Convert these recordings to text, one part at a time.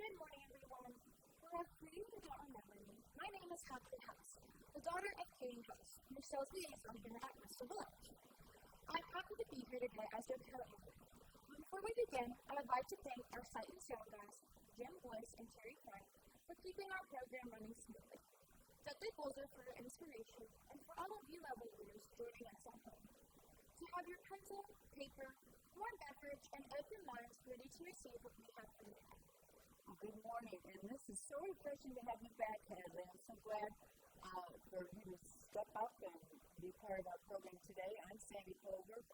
Good morning, everyone. For you who don't remember me, my name is Hadley, the daughter of Katie House, Michelle's liaison here at Bristol Village. I'm happy to be here today as your co-anchor. Before we begin, I would like to thank our site and sound guys, Jim, Boyce, and Terry Frey, for keeping our program running smoothly. Dudley Bosler for your inspiration, and for all of you level leaders joining us at home. To have your pencil, paper, warm beverage, and open minds ready to receive what we have for you. Good morning, and this is so refreshing to have you back, Hadley. I'm so glad for you to step up and be part of our program today. I'm Sandy Pulver, a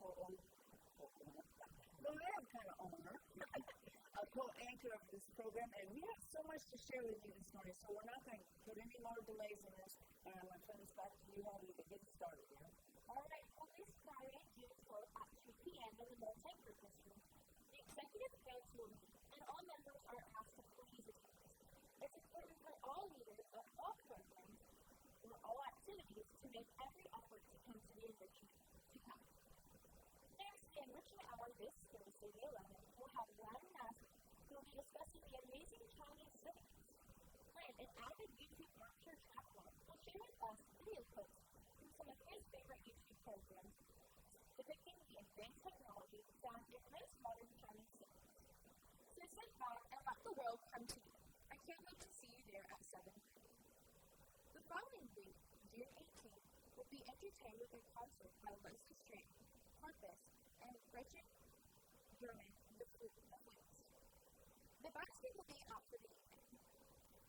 co-anchor of this program, and we have so much to share with you this morning, so we're not going to put any more delays in this, and I'm going to turn this back to you, Hadley, to get started here. All right, well, this Friday, June 12th at 2 p.m. in the multi-purpose room, the executive council will meet, and all members are asked to please attend. It's important for all leaders of all programs or all activities to make every effort to come to the enrichment to come. Next, the enrichment hour this Thursday, the 11th, will have Ryan Nass, who will be discussing the amazing Chinese civics. Lynn, an avid YouTube marcher athlete, will share with us video clips from some of his favorite YouTube programs depicting the advanced technology found in most modern Chinese cities. So sit back and let the world come to you. I can't wait to see you there at 7. The following week, June 18th, will be entertained with a concert by Leslie Strand, Purpose, and Gretchen German, the Flutes. The basket will be out for the evening.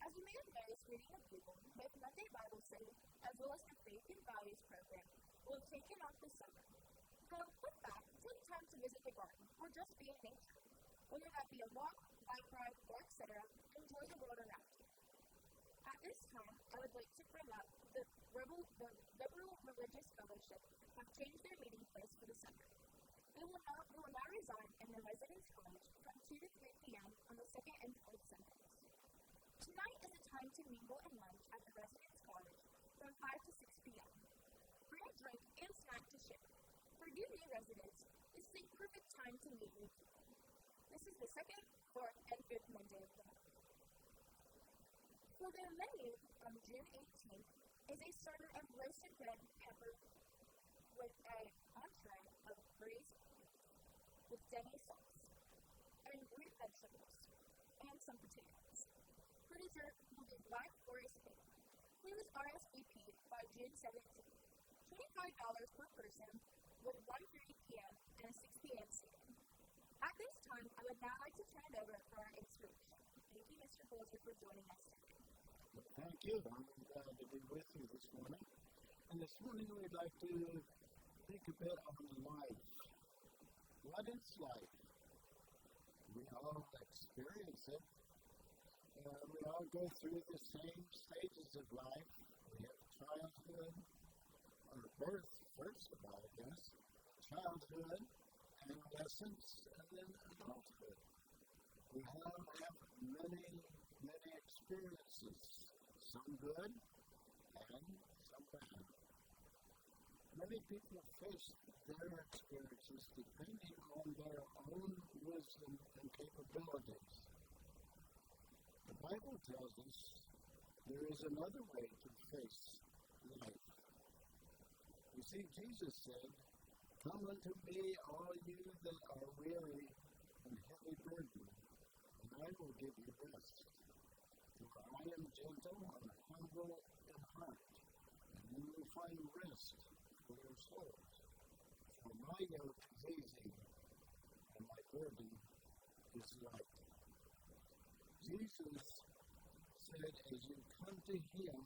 As you may have noticed reading the Bible, both Monday Bible study as well as the Faith and Values program will have taken off this summer. So with that, take time to visit the garden or just be in nature. Whether that be a walk, bike ride, or etc., enjoy the world around you. At this time, I would like to bring up the Liberal Religious Fellowship have changed their meeting place for the summer. They will now reside in the Residence College from 2 to 3 p.m. on the second and fourth Sundays. Tonight is a time to mingle and lunch at the Residence College from 5 to 6 p.m. Bring a drink and snack to share. For you new residents, this is a perfect time to meet new people. This is the second, fourth, and fifth Monday of the month. For the menu on June 18th is a starter of roasted red pepper with an entree of braised beef with demi sauce and root vegetables and some potatoes. For dessert will be Black Forest cake. Please RSVP by June 17th. $25 per person with 1:30 p.m. and a 6 p.m. seating. At this time, I would now like to turn it over for our inspiration. Thank you, Mr. Bosler, for joining us today. Thank you. I'm glad to be with you this morning. And this morning we'd like to think a bit on life. What is life? We all experience it. We all go through the same stages of life. We have childhood, or birth, first of all, I guess, childhood, adolescence, and then adulthood. We all have many experiences, some good and some bad. Many people face their experiences depending on their own wisdom and capabilities. The Bible tells us there is another way to face life. You see, Jesus said, "Come unto me, all you that are weary and heavy burdened, and I will give you rest. For I am gentle and humble in heart, and you will find rest for your souls. For my yoke is easy, and my burden is light." Jesus said, as you come to him,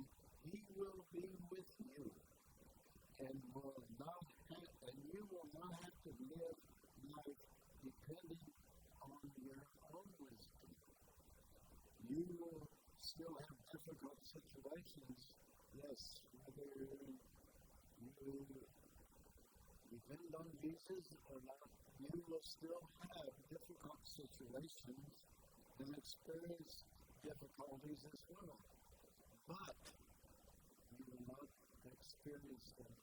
he will be with you, and you will not have to live life depending on your own wisdom. You will still have difficult situations, yes, whether you depend on Jesus or not, you will still have difficult situations and experience difficulties as well. But you will not experience them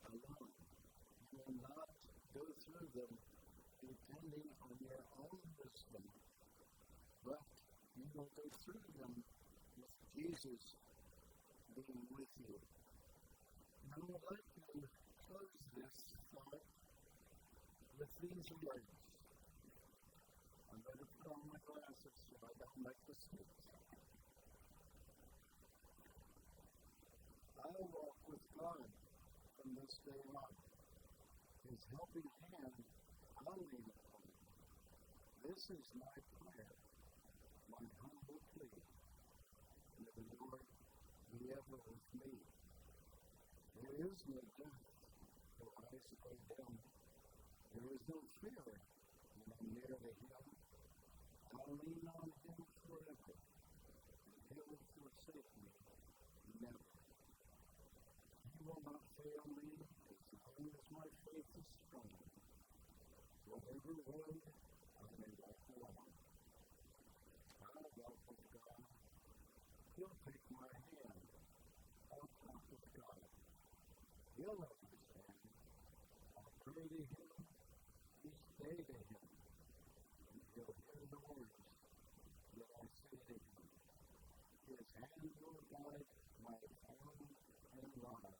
alone. You will not go through them depending on your own wisdom, but you you will go through them with Jesus being with you. And I would like to close this thought with these words. I'm going to put on my glasses so I don't make mistakes. I walk with God from this day on. His helping hand I lean upon. This is my prayer, my humble plea. May the Lord be ever with me. There is no death for eyes go dim. There is no fear when I'm near to Him. I'll lean on Him forever, and He will forsake me never. He will not fail me as long as my faith is strong. Whatever road I may walk along, I'll walk with God. He'll take my hand. I'll talk with God. He'll understand. I'll pray to Him. Each day to Him. And He'll hear the words that I say to Him. His hand will guide my arm and rod.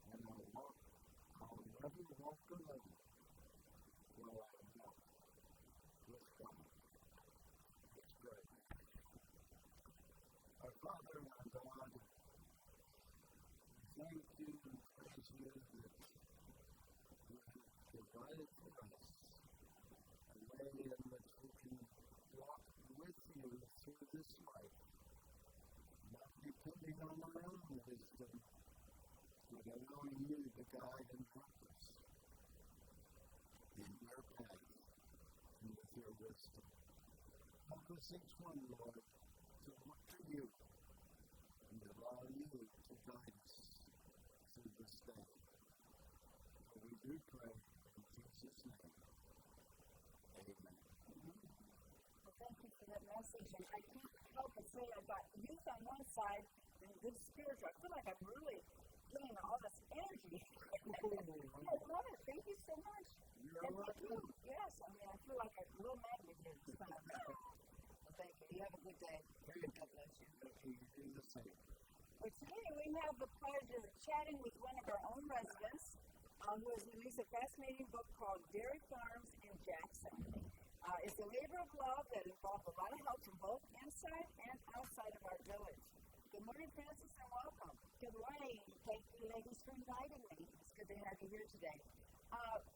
And I'll never walk alone while I walk with God. Let's pray. Our Father and our God, thank you and praise you that you have provided for us a way in which we can walk with you through this life, not depending on our own wisdom, but allowing you to guide and help us in your path and with your wisdom. Help us each one, Lord, to look to you and allow you to guide us through this day. For we do pray in Jesus' name. Amen. Well, thank you for that message. And I can't help but say I've got youth on one side and good spiritual. I feel like I'm really getting all this energy. I love it. Thank you so much. You're welcome. Yes, I mean, I feel like a little magnet here this time. Well, thank you. You have a good day. God bless you. You do the same. Well, today we have the pleasure of chatting with one of our own residents who has released a fascinating book called Dairy Farms in Jackson. It's a labor of love that involves a lot of help from both inside and outside of our village. Good morning, Francis, and welcome. Good morning. Thank you, ladies, for inviting me. It's good to have you here today.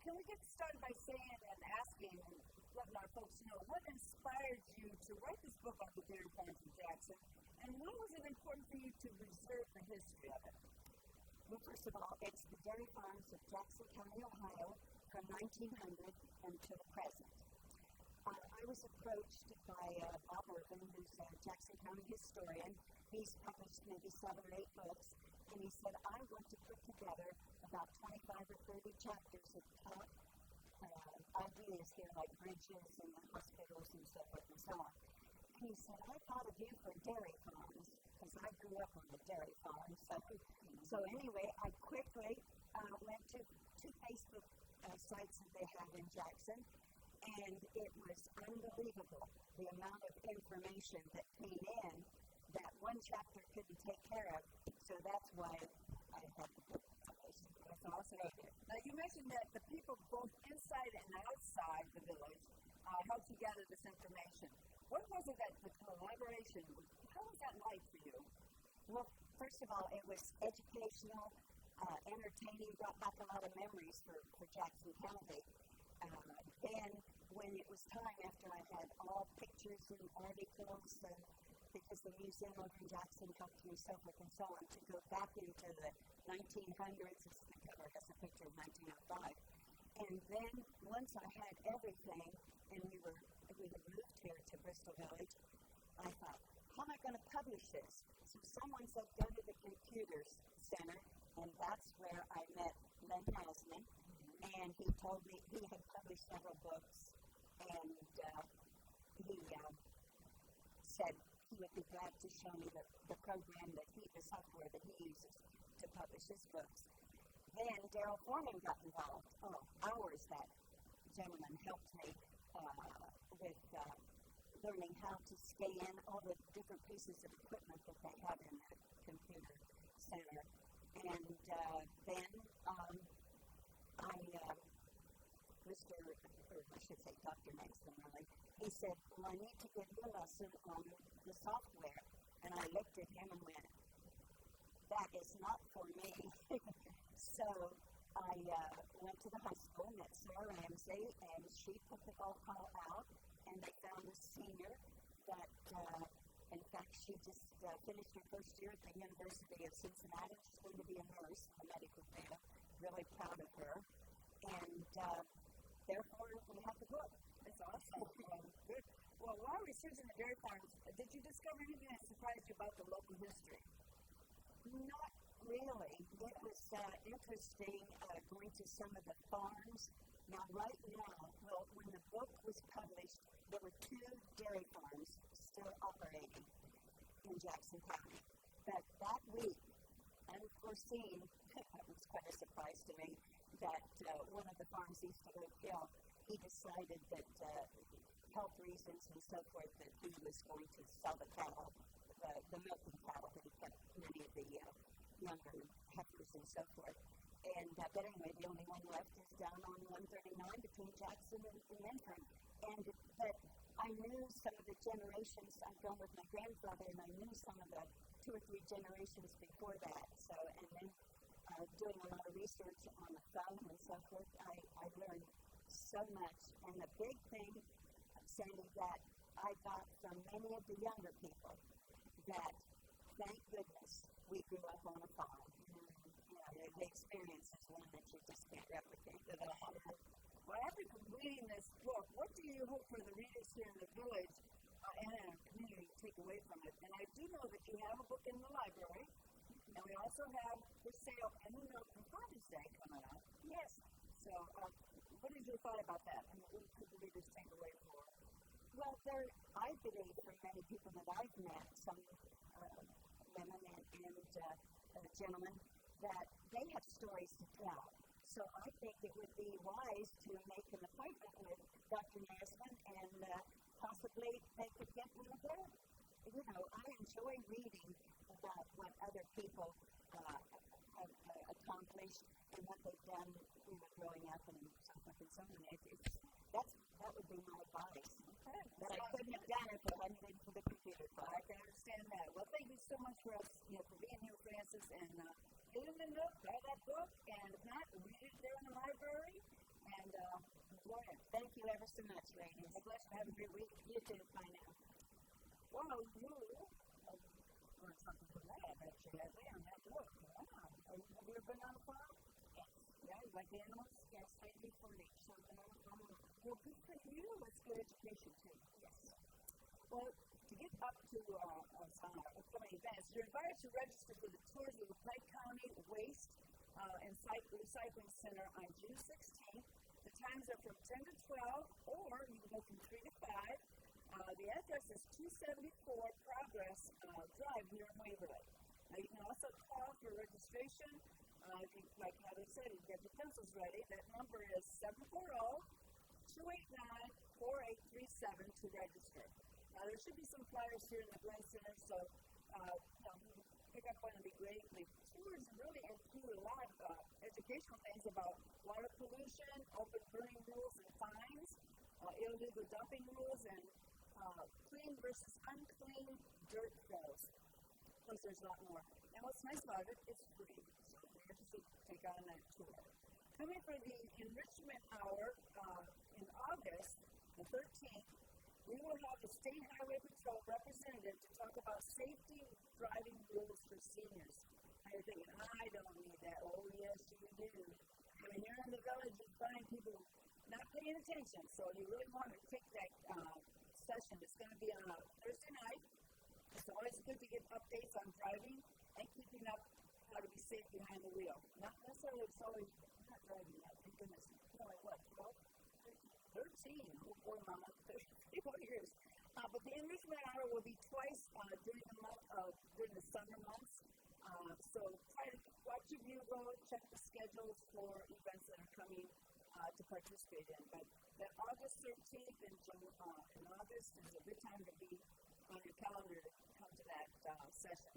Can we get started by saying and asking and letting our folks know what inspired you to write this book on the dairy farms in Jackson, and why was it important for you to preserve the history of it? Well, first of all, it's the dairy farms of Jackson County, Ohio, from 1900 until the present. I was approached by Bob Urban, who's a Jackson County historian. He's published maybe 7 or 8 books, and he said, I want to put together about 25 or 30 chapters of top ideas here, like bridges and hospitals and so forth and so on. And he said, I thought of you for dairy farms, because I grew up on the dairy farm. So anyway, I quickly went to 2 Facebook sites that they have in Jackson, and it was unbelievable, the amount of information that came in that one chapter couldn't take care of. So that's why I had the book published. That's awesome. Now, you mentioned that the people both inside and outside the village helped to gather this information. What was it that the collaboration, how was that like for you? Well, first of all, it was educational, entertaining, brought back a lot of memories for Jackson County. Then, when it was time, after I had all pictures and articles, because the museum over in Jackson helped me so forth and so on, to go back into the 1900s, the cover has a picture of 1905. And then, once I had everything, and we had moved here to Bristol Village, I thought, how am I going to publish this? So someone said, go to the Computers Center, and that's where I met Len Hasney. And he told me he had published several books, and he said he would be glad to show me the program the software that he uses to publish his books. Then Darrell Foreman got involved. That gentleman helped me with learning how to scan all the different pieces of equipment that they have in that computer center. And then Mr. or I should say Dr. Maxson, really, he said, well, I need to give you a lesson on the software. And I looked at him and went, that is not for me. So I went to the high school, met Sarah Ramsey, and she put the call out, and they found a senior that, in fact, she just finished her first year at the University of Cincinnati. She's going to be a nurse, a medical field. Really proud of her. And therefore, we have the book. That's awesome. Good. Well, while researching the dairy farms, did you discover anything that surprised you about the local history? Not really. It was interesting going to some of the farms. Now, right now, well, when the book was published, there were 2 dairy farms still operating in Jackson County. But that week, unforeseen, it was quite a surprise to me, that one of the farms east of Oak Hill, he decided that health reasons and so forth, that he was going to sell the cattle, the milking cattle, that he kept many of the younger heifers and so forth. And but anyway, the only one left is down on 139 between Jackson and Mentor. But I knew some of the generations. I've gone with my grandfather, and I knew some of the 2 or 3 generations before that. So, and then doing a lot of research on the phone and so forth, I learned so much. And the big thing, Sandy, that I got from many of the younger people, that thank goodness we grew up on a farm. The experience is one that you just can't replicate. Well, after completing this book, what do you hope for the readers here in the village and in our community to take away from it? And I do know that you have a book in the library, and we also have for sale in the note for Father's Day coming up. Yes. So, what is your thought about that? And what could the readers take away for? Well, I believe from many people that I've met, some women and gentlemen, that they have stories to tell. So I think it would be wise to make an appointment with Dr. Nasman, and possibly they could get one of their, I enjoy reading about what other people have accomplished and what they've done, growing up and so forth and so on. That would be my advice. Okay. But I couldn't have done it if I hadn't been for the computer club. I can understand that. Well, thank you so much for for being here, Francis, and get in the nook, buy that book, and if not, read it there in the library, and enjoy it. Thank you ever so much, ladies. God bless you. Have a great week. You too. Bye now. Well, you learned something from that, I bet you, Hadley, on that book. Wow. Have you ever been on a farm? Yes. Yeah, you like animals? Yes, I do for me. So, well, good for you. It's good education, too. yes. Well, to get up to some upcoming events, you're invited to register for the tours of the Pike County Waste and Recycling Center on June 16th. The times are from 10 to 12, or you can go from 3 to 5. The address is 274 Progress Drive near Waverly. Now, you can also call for registration. Like Heather said, you get your pencils ready. That number is 740-289-4837 to register. Now, there should be some flyers here in the Glen Center, so pick up one would be great. The tours really include a lot of educational things about water pollution, open burning rules and fines, illegal dumping rules, and clean versus unclean dirt flows. Plus, there's a lot more. And what's nice about it, it's free. So if you're interested, take on that tour. Coming for the Enrichment Hour in August, the 13th, we will have the State Highway Patrol representative to talk about safety driving rules for seniors. Now you're thinking, I don't need that. Oh, yes, you do. I mean, here in the village, you find people not paying attention, so you really want to take that session. It's going to be on a Thursday night. It's always good to get updates on driving and keeping up how to be safe behind the wheel. Not necessarily it's always not driving yet, thank goodness. Like what, 12? 13. Oh boy, Mama, 34 years. But the enrichment hour will be twice during the summer months. So try to watch your bugle, check the schedules for events that are coming to participate in. But that August 13th in August is a good time to be on your calendar to come to that session.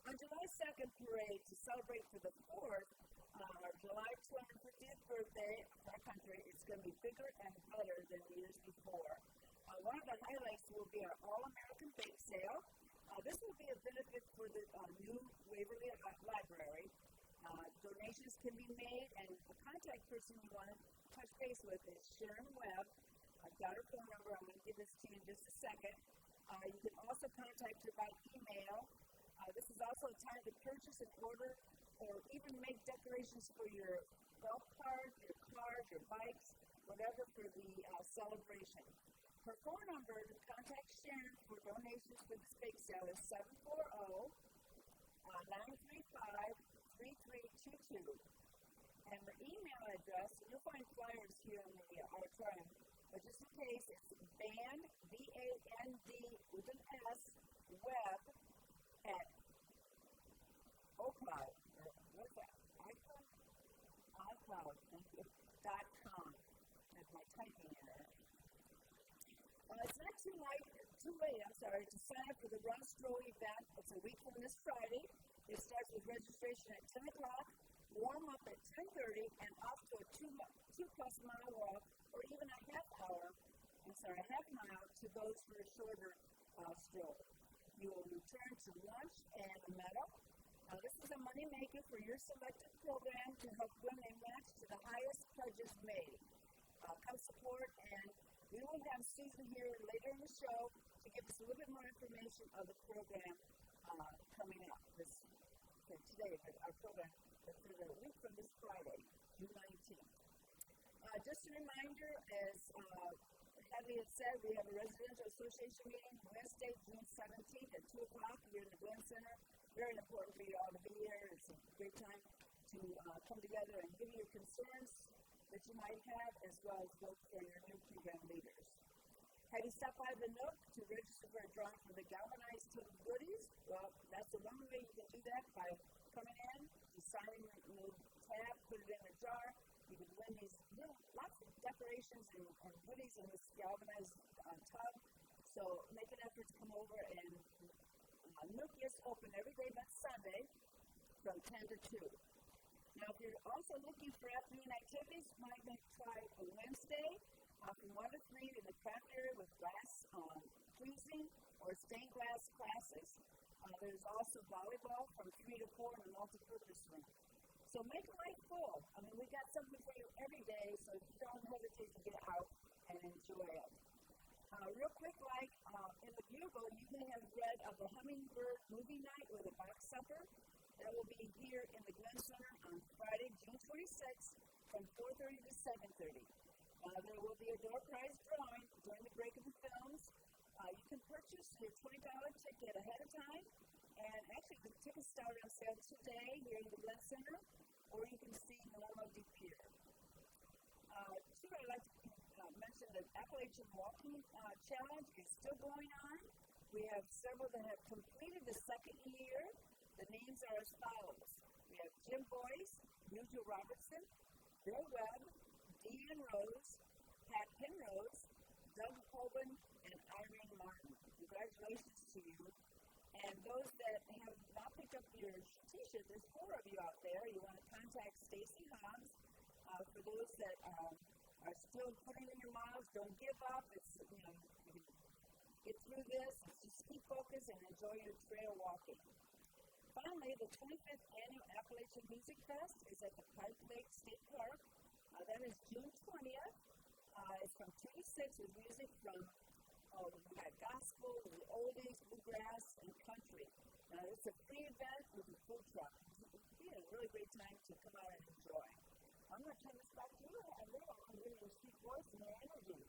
On July 2nd parade, to celebrate for the 4th, our July 250th birthday of our country, is going to be bigger and better than the years before. One of the highlights will be our All-American Bake Sale. This will be a benefit for the new Waverly Library. Donations can be made, and the contact person you want to touch base with is Sharon Webb. I've got her phone number. I'm going to give this to you in just a second. You can also contact her by email. This is also a time to purchase and order or even make decorations for your golf cart, your cars, your bikes, whatever for the celebration. Her phone number to contact Sharon for donations for this bake sale is 740-935-3322. And her email address, you'll find flyers here in the auditorium, but just in case, it's band, B-A-N-D with an S, web at iCloud, or what's that? iCloud, thank you, .com. That's my typing error. It's not too late, to sign up for the Run Stroll event. It's a week from this Friday. It starts with registration at 10 o'clock, warm up at 10:30, and off to a 2-plus mile walk, or even a half mile to those for a shorter stroll. You will return to lunch and a medal. This is a money maker for your selected program to help women match to the highest pledges made. Come support, and we will have Susan here later in the show to give us a little bit more information of the program coming up for today, our program for the week from this Friday, June 19th. Just a reminder, as Hadley had said, we have a residential association meeting Wednesday, June 17th at 2 o'clock here in the Glenn Center. Very important for you all to be here. It's a great time to come together and give your concerns that you might have, as well as vote for your new program leaders. Have you stopped by the Nook to register for a drawing for the galvanized tin goodies? Well, that's the one way you can do that, by coming in, deciding your tab, put it in a jar. You can win these lots of decorations and goodies in this galvanized tub. So make an effort to come over, and Nook is open every day but Sunday from 10 to 2. Now, if you're also looking for afternoon activities, you might try a Wednesday from 1 to 3 in the craft area with glass freezing or stained glass classes. There's also volleyball from 3 to 4 in the multipurpose room. So make life full. I mean, we got something for you every day, so don't hesitate to get out and enjoy it. Real quick, in the Bugle, you may have read of the Hummingbird Movie Night with a box supper. That will be here in the Glenn Center on Friday, June 26th from 4:30 to 7:30. There will be a door prize drawing during the break of the films. You can purchase your $20 ticket ahead of time, and actually the tickets start on sale today here in the Glenn Center, or you can see Norma DePere. I'd like to mention the Appalachian Walking Challenge is still going on. We have several that have completed the second year. The names are as follows. We have Jim Boyce, Mutual Robertson, Bill Webb, Deanne Rose, Pat Penrose, Doug Colvin, and Irene Martin. Congratulations to you. And those that have not picked up your t-shirt, there's 4 of you out there. You want to contact Stacy Hobbs. For those that are still putting in your miles, don't give up. You can get through this. Just keep focused and enjoy your trail walking. Finally, the 25th Annual Appalachian Music Fest is at the Pipe Lake State Park. That is June 20th. It's from 2 to 6 with music from we got gospel, the oldies, bluegrass, and country. It's a free event with a food truck. It's a really great time to come out and enjoy. I'm going to turn this back to you, Hadley. I'm going to speak voice and your energy.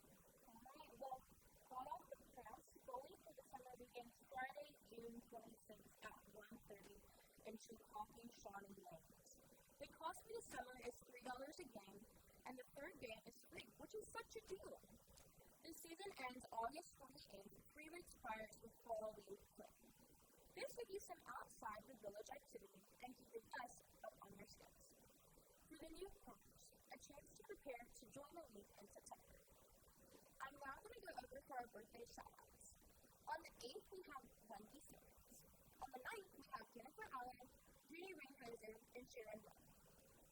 All right. Well, hot off the press, Bowling for the Summer begins Friday, June 26th at 1:30 in Chillicothe, Shawnee Lanes. The cost for the summer is $3 a game, and the third game is free, which is such a deal. The season ends August 28th, 3 weeks prior to the fall league play. This will give you some outside the village activity and keeping us up on your skills. For the newcomers, a chance to prepare to join the league in September. I'm now going to go over for our birthday shout-outs. On the 8th, we have Wendy Simmons. On the 9th, we have Jennifer Allen, Judy Ringhauser, and Sharon Lowe.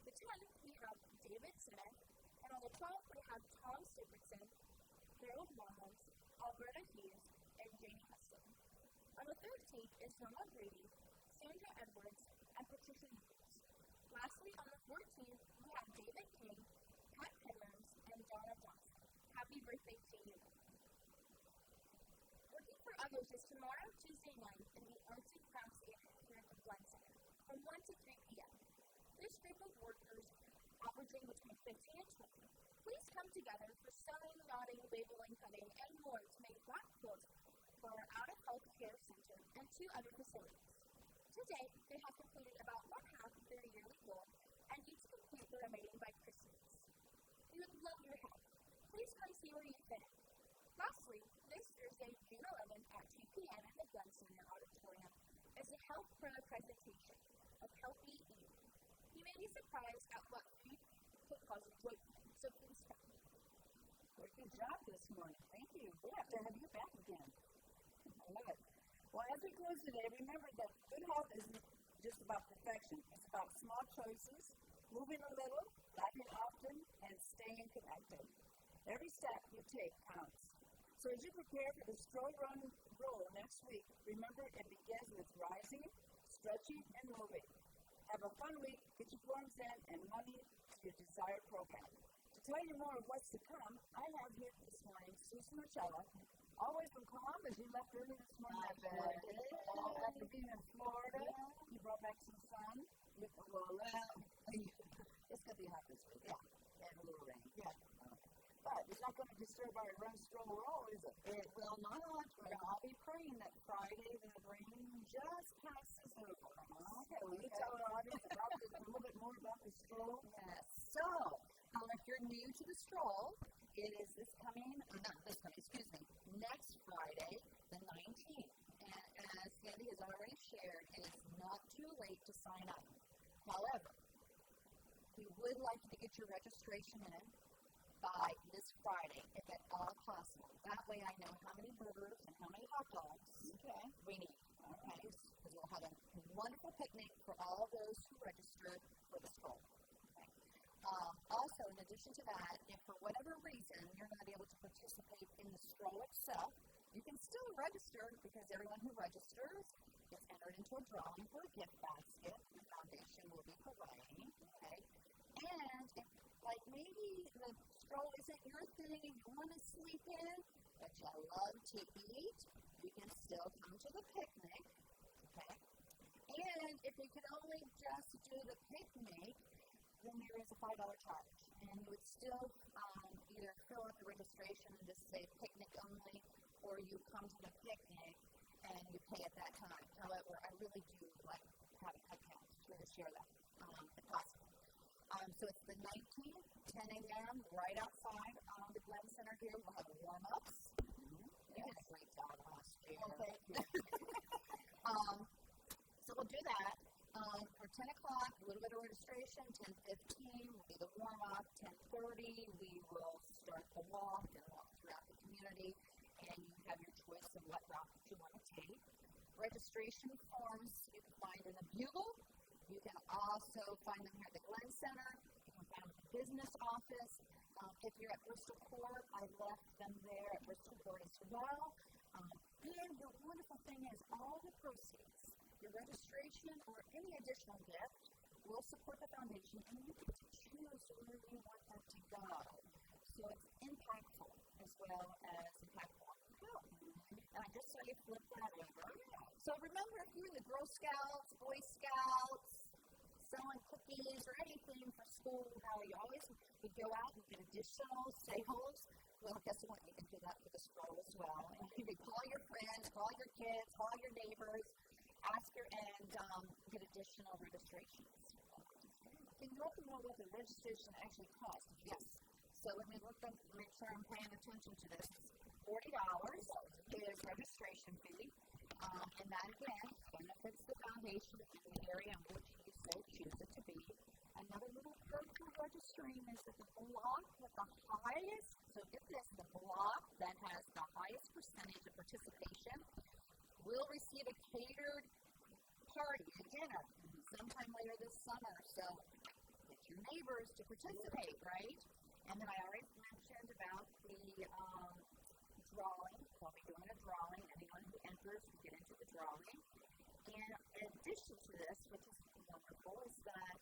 The 10th, we have David Smith, and on the 12th, we have Tom Stephenson, Harold Wallace, Alberta Hughes, and Janie Huston. On the 13th is Norma Brady, Sandra Edwards, and Patricia Hughes. Lastly, on the 14th, we have David King, Pat Penrose, and Donna Johnson. Happy birthday to you. Working for Others is tomorrow, Tuesday night, in the Arts and Crafts area here at the Glen Center from 1 to 3 p.m. This group of workers, averaging between 15 and 20, please come together for sewing, knotting, labeling, cutting, and more to make black quilts for our out-of-health care center and 2 other facilities. To date, they have completed about one-half of their yearly goal and need to complete the remaining by Christmas. We would love your help. Please come see where you fit in. Lastly, this Thursday, June 11th at 2 p.m. in the Glen Center Auditorium is a Health Pro presentation of healthy eating. You may be surprised at what food can cause weight gain, so please come. Good job this morning. Thank you. Glad to have you back again. I love it. Well, as we close today, remember that good health isn't just about perfection. It's about small choices, moving a little, laughing often, and staying connected. Every step you take counts. So as you prepare for the stroll run roll next week, remember it begins with rising, stretching, and moving. Have a fun week, get your forms in, and money to your desired program. To tell you more of what's to come, I have here this morning Susan Marcella, always from Columbus. You left early this morning after being in Florida. You brought back some sun. It's going to be hot this week. Yeah, and a little rain. Yeah. But it's not going to disturb our run, stroll, roll, is it? It will not. We're going to all be praying that Friday the rain just passes over. Okay, will you tell our audience about this, a little bit more about the stroll? Yes. So, if you're new to the stroll, it is next Friday, the 19th. And as Sandy has already shared, it is not too late to sign up. However, we would like you to get your registration in by this Friday, if at all possible. That way I know how many burgers and how many hot dogs we need. Okay? Because we'll have a wonderful picnic for all those who registered for the stroll. Okay? Also, in addition to that, if for whatever reason you're not able to participate in the stroll itself, you can still register because everyone who registers gets entered into a drawing for a gift basket the foundation will be providing. Okay? And if, maybe the stroll isn't your thing and you want to sleep in, but you love to eat, you can still come to the picnic. Okay? And if you can only just do the picnic, then there is a $5 charge. And you would still either fill out the registration and just say picnic only, or you come to the picnic and you pay at that time. However, I really do like having headcount to share that if possible. So it's the 19th, 10 a.m., right outside the Glen Center here. We'll have warm-ups. You did a great job last year. Oh, thank you. So we'll do that. For 10 o'clock, a little bit of registration. 10:15 will be the warm-up. 10:30, we will start the walk and walk throughout the community. And you have your choice of what route you want to take. Registration forms you can find in the Bugle. You can also find them here at the Glen Center. You can find them at the business office. If you're at Bristol Court, I left them there at Bristol Court as well. And the wonderful thing is all the proceeds, your registration or any additional gift, will support the foundation and you get to choose where you want that to go. So it's impactful as well as impactful on your health. And I just saw you flip that over. So remember, if you're in the Girl Scouts, Boy Scouts, selling cookies or anything for school, how you always would go out and get additional sales. Well, guess what? You can do that with the stroll as well. And you can call your friends, call your kids, call your neighbors, ask and get additional registrations. Can you let them know what the registration actually costs? Yes. So let me make sure I'm paying attention to this. $40 is registration fee. And that, again, benefits the foundation in the area in which you so choose it to be. Another little perk for registration stream is that the block with the highest, so get this, the block that has the highest percentage of participation will receive a catered party, a dinner, sometime later this summer. So get your neighbors to participate, right? And then I already mentioned about the drawing. I'll be doing a drawing. Anyone who enters will get into the drawing. And in addition to this, which is wonderful, is that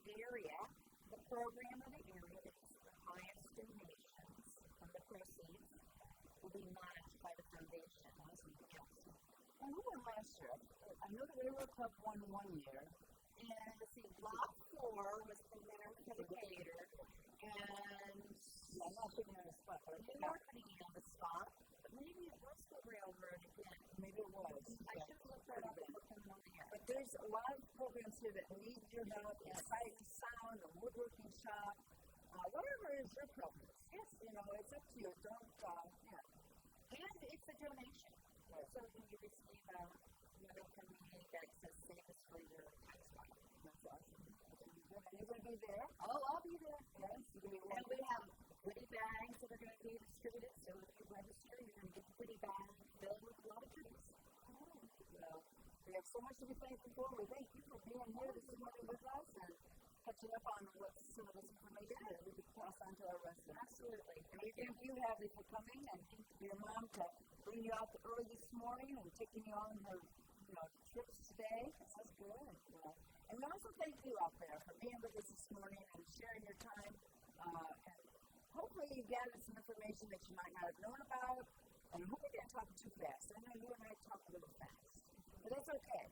the area, the program of the area that gets the highest donations from the proceeds will be managed by the foundation. Yes. And who won last year? I know the Railroad Club won one year. And let's see, Block 4 was the winner for the catered. And I'm not putting you on the spot, but you are putting me on the spot. But maybe it was the railroad again. maybe it was. I should have looked that up before coming over here. But there's a lot of programs here that need your help, sight and sound, a woodworking shop, whatever is your preference. Yes, it's up to you. Don't, And it's a donation. Right. So when you receive a letter from me that says save us for your tax file. That's awesome. Are you going to be there? Oh, I'll be there. Yes. And we have goodie bags that are going to be distributed. So if you register, you're going to get a goodie bag filled with a lot of goodies. We have so much to be thankful for. We thank you for being here this morning with us and catching up on some of this information that we could pass on to our residents. Absolutely. And we thank you, Hadley, for coming and your mom to bring you out early this morning and taking you on her trips today. That's good. And we also thank you out there for being with us this morning and sharing your time. And hopefully you gathered some information that you might not have known about. And I hope we didn't talk too fast. I know you and I talk a little fast. But that's okay.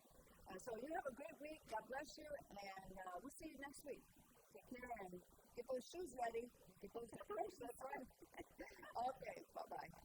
So you have a great week. God bless you. And we'll see you next week. Take care and get those shoes ready. Get those first. That's right. Okay. Bye-bye.